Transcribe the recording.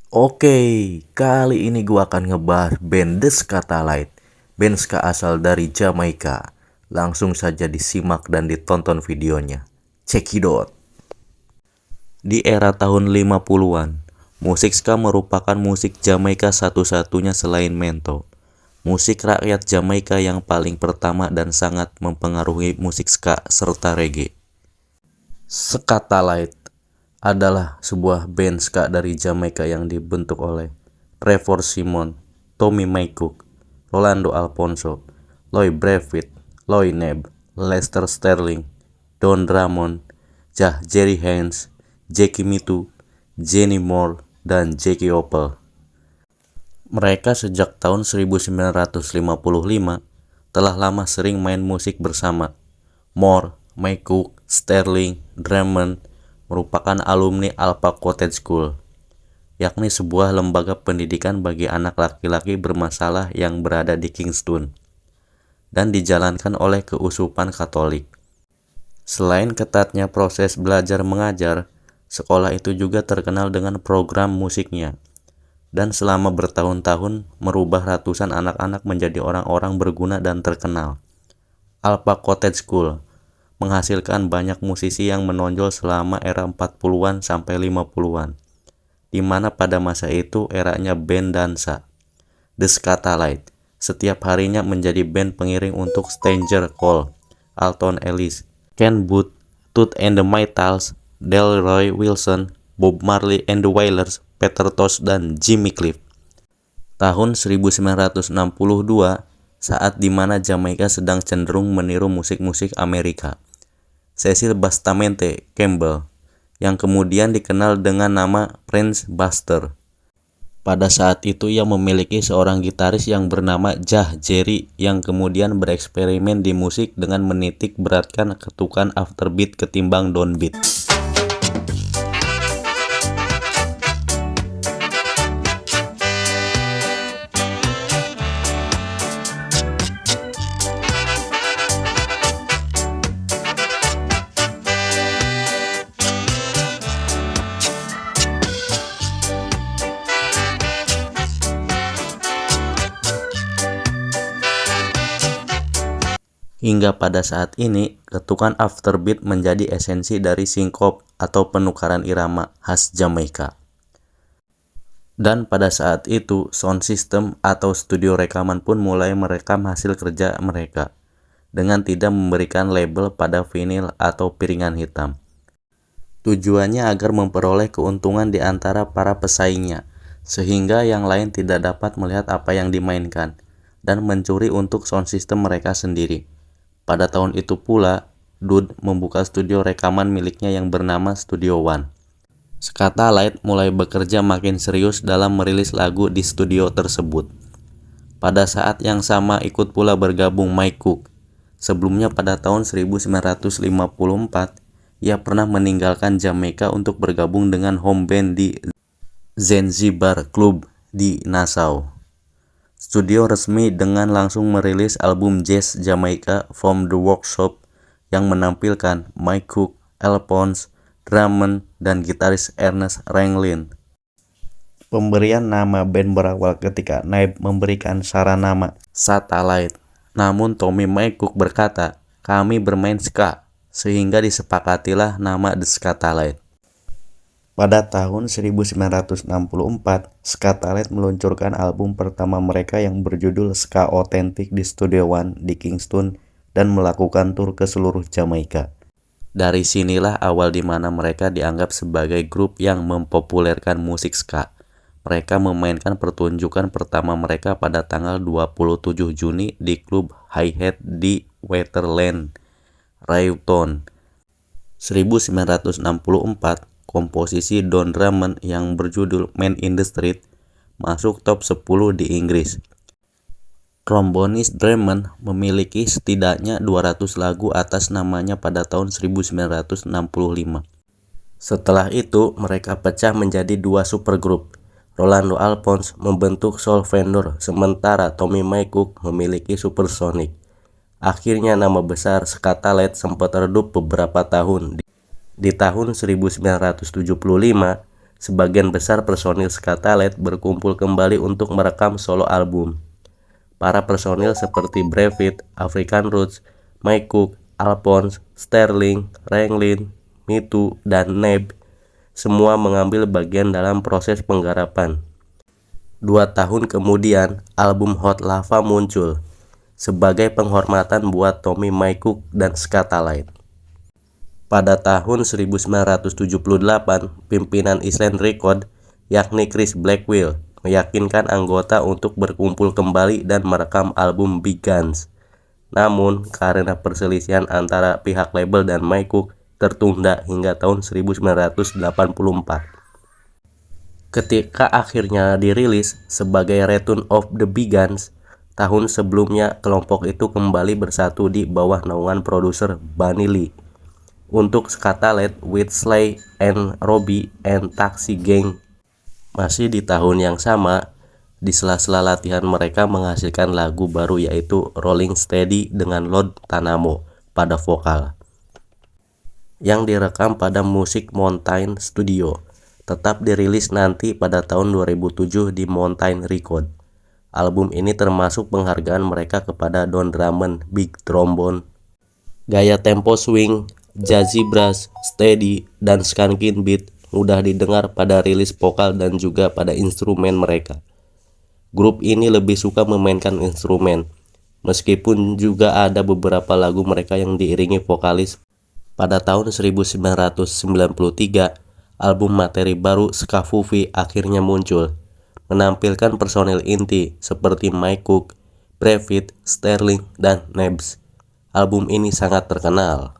Oke, kali ini gua akan ngebahas band The Scatalites, band ska asal dari Jamaika. Langsung saja disimak dan ditonton videonya. Cekidot. Di era tahun 50-an, musik ska merupakan musik Jamaika satu-satunya selain mento. Musik rakyat Jamaika yang paling pertama dan sangat mempengaruhi musik ska serta reggae. Scatalites adalah sebuah band ska dari Jamaika yang dibentuk oleh Trevor Simon, Tommy McCook, Rolando Alfonso, Lloyd Brevitt, Lloyd Nebb, Lester Sterling, Don Drummond, Jah Jerry Haynes, Jackie Mitu, Jenny Moore, dan Jackie Opel. Mereka sejak tahun 1955 telah lama sering main musik bersama. Moore, McCook, Sterling, Drummond merupakan alumni Alpha Cottage School, yakni sebuah lembaga pendidikan bagi anak laki-laki bermasalah yang berada di Kingston, dan dijalankan oleh Keusupan Katolik. Selain ketatnya proses belajar mengajar, sekolah itu juga terkenal dengan program musiknya, dan selama bertahun-tahun merubah ratusan anak-anak menjadi orang-orang berguna dan terkenal. Alpha Cottage School menghasilkan banyak musisi yang menonjol selama era 40-an sampai 50-an, di mana pada masa itu eranya band dansa. The Scatalites setiap harinya menjadi band pengiring untuk Stranger Cole, Alton Ellis, Ken Boothe, Toots and the Maytals, Delroy Wilson, Bob Marley and the Wailers, Peter Tosh, dan Jimmy Cliff. Tahun 1962, saat dimana Jamaika sedang cenderung meniru musik-musik Amerika, Cecil Bastamente Campbell, yang kemudian dikenal dengan nama Prince Buster. Pada saat itu ia memiliki seorang gitaris yang bernama Jah Jerry yang kemudian bereksperimen di musik dengan menitik beratkan ketukan afterbeat ketimbang downbeat. Hingga pada saat ini, ketukan afterbeat menjadi esensi dari syncop atau penukaran irama khas Jamaika. Dan pada saat itu, sound system atau studio rekaman pun mulai merekam hasil kerja mereka, dengan tidak memberikan label pada vinil atau piringan hitam. Tujuannya agar memperoleh keuntungan di antara para pesaingnya, sehingga yang lain tidak dapat melihat apa yang dimainkan, dan mencuri untuk sound system mereka sendiri. Pada tahun itu pula, Dude membuka studio rekaman miliknya yang bernama Studio One. Scatalites mulai bekerja makin serius dalam merilis lagu di studio tersebut. Pada saat yang sama ikut pula bergabung McCook. Sebelumnya pada tahun 1954, ia pernah meninggalkan Jamaika untuk bergabung dengan home band di Zanzibar Club di Nassau. Studio resmi dengan langsung merilis album jazz Jamaika From the Workshop yang menampilkan McCook, Alphonse, Drummond, dan gitaris Ernest Ranglin. Pemberian nama band berawal ketika Nebb memberikan saran nama Scatalites. Namun Tommy McCook berkata, "Kami bermain ska," sehingga disepakatilah nama The Scatalites. Pada tahun 1964, Scatalites meluncurkan album pertama mereka yang berjudul Ska Authentic di Studio One di Kingston dan melakukan tur ke seluruh Jamaika. Dari sinilah awal di mana mereka dianggap sebagai grup yang mempopulerkan musik ska. Mereka memainkan pertunjukan pertama mereka pada tanggal 27 Juni di klub Hi-Hat di Waterland, Rayton. 1964, komposisi Don Drummond yang berjudul Man in the Street masuk top 10 di Inggris. Trombonis Drummond memiliki setidaknya 200 lagu atas namanya pada tahun 1965. Setelah itu, mereka pecah menjadi dua supergrup. Rolando Alphonse membentuk Soul Vendor, sementara Tommy McCook memiliki Supersonic. Akhirnya nama besar Scatalites sempat redup beberapa tahun. Di tahun 1975, sebagian besar personil Ska-Talent berkumpul kembali untuk merekam solo album. Para personil seperti Breivik, African Roots, Mike Cook, Alphonse, Sterling, Ranglin, Mitu, dan Neb semua mengambil bagian dalam proses penggarapan. 2 tahun kemudian, album Hot Lava muncul sebagai penghormatan buat Tommy Mike Cook dan Ska-Talent. Pada tahun 1978, pimpinan Island Records, yakni Chris Blackwell, meyakinkan anggota untuk berkumpul kembali dan merekam album Big Guns. Namun, karena perselisihan antara pihak label dan Mike Cook tertunda hingga tahun 1984. Ketika akhirnya dirilis sebagai Return of the Big Guns, tahun sebelumnya kelompok itu kembali bersatu di bawah naungan produser Bunny Lee. Untuk Ska-Talent with Sly and Robbie and Taxi Gang. Masih di tahun yang sama, di sela-sela latihan mereka menghasilkan lagu baru yaitu Rolling Steady dengan Lord Tanamo pada vokal, yang direkam pada Music Mountain Studio. Tetap dirilis nanti pada tahun 2007 di Mountain Record. Album ini termasuk penghargaan mereka kepada Don Drummond, big trombone, gaya tempo swing, jazzy brass, steady, dan skanking beat mudah didengar pada rilis vokal dan juga pada instrumen mereka. Grup ini lebih suka memainkan instrumen, meskipun juga ada beberapa lagu mereka yang diiringi vokalis. Pada tahun 1993, album materi baru Ska Fufi akhirnya muncul, menampilkan personil inti seperti Mike Cook, Breivik, Sterling, dan Nebs. Album ini sangat terkenal.